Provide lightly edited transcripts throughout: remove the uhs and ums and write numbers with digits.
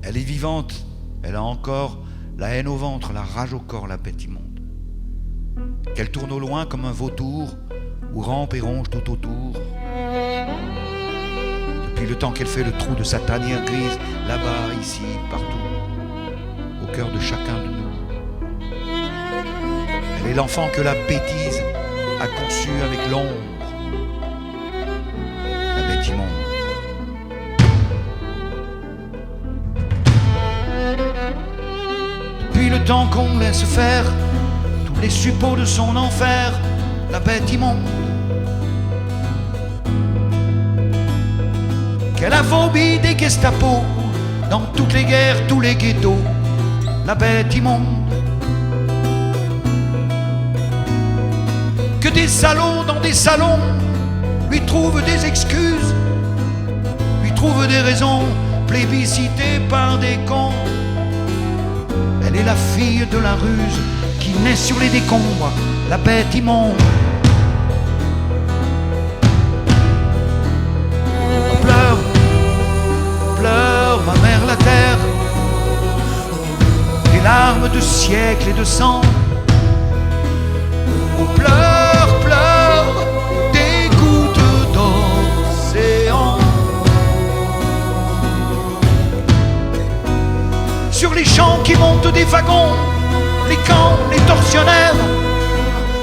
Elle est vivante, elle a encore la haine au ventre, la rage au corps, la bête immonde. Qu'elle tourne au loin comme un vautour, ou rampe et ronge tout autour. Depuis le temps qu'elle fait le trou de sa tanière grise, là-bas, ici, partout, au cœur de chacun de nous. Elle est l'enfant que la bêtise a conçu avec l'ombre, la bête immonde. Depuis le temps qu'on laisse faire tous les suppôts de son enfer, la bête immonde. Qu'elle a phobie des Gestapo dans toutes les guerres, tous les ghettos, la bête immonde. Que des salauds dans des salons lui trouvent des excuses, lui trouvent des raisons plébiscitées par des cons. Elle est la fille de la ruse qui naît sur les décombres, la bête immonde. Pleure, pleure ma mère la terre, des larmes de siècles et de sang. Oh, pleure, pleure, des gouttes d'océan. Sur les champs qui montent des wagons, les camps, les tortionnaires,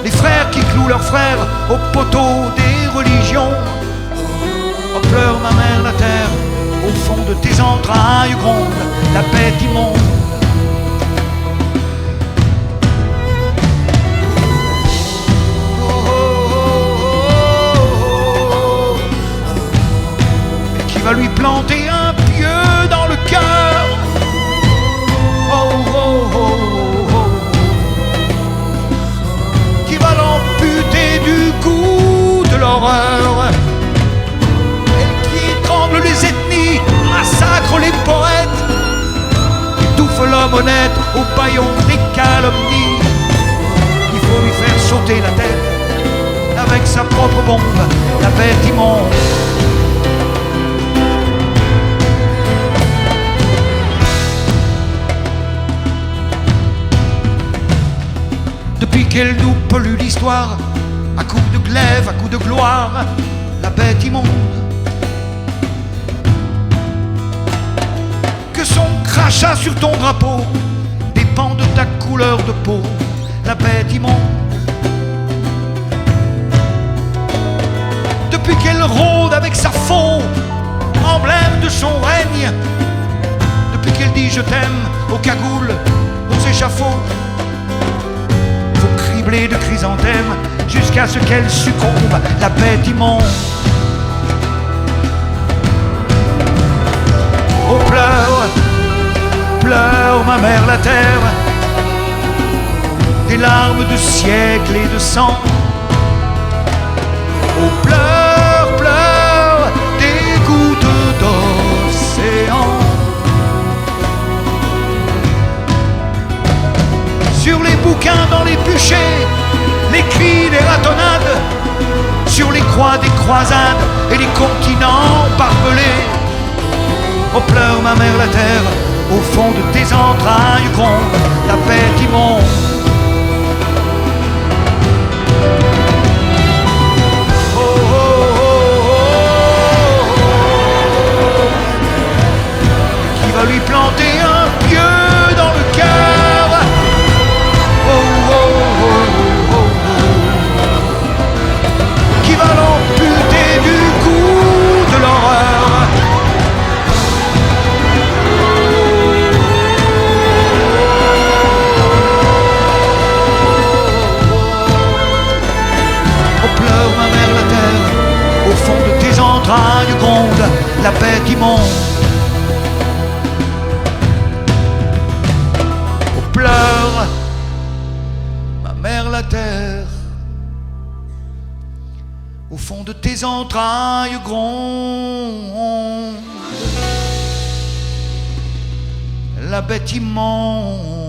les frères qui clouent leurs frères au poteau des religions. Oh, pleure ma mère la terre, au fond de tes entrailles gronde la bête immonde. Qui va lui planter un pieu dans le cœur. Oh, oh, oh, oh, oh. Qui va l'amputer du goût de l'horreur. Elle qui étrangle les ethnies, massacre les poètes, étouffe l'homme honnête au bâillon des calomnies. Il faut lui faire sauter la tête avec sa propre bombe, la bête immonde. Depuis qu'elle nous pollue l'histoire, à coups de glaive, à coups de gloire, la bête immonde. Que son crachat sur ton drapeau dépend de ta couleur de peau, la bête immonde. Depuis qu'elle rôde avec sa faux, emblème de son règne, depuis qu'elle dit je t'aime aux cagoules, aux échafauds, de chrysanthèmes jusqu'à ce qu'elle succombe, la bête immonde. Oh, pleure, pleure ma mère la terre, des larmes de siècles et de sang. Oh, pleure, pleure, des gouttes d'océan. Sur les bouquins dans les bûchers, les cris des ratonnades, sur les croix des croisades et les continents barbelés. Oh, pleure ma mère la terre, au fond de tes entrailles gronde la bête immonde. Oh, oh, oh, oh, oh. Qui va lui planter un pieu dans le cœur. Qui va l'amputer du goût de l'horreur. Oh, pleure ma mère la terre, au fond de tes entrailles gronde la bête immonde. Oh, pleure ma mère la terre, au fond de tes entrailles gronde la bête immonde.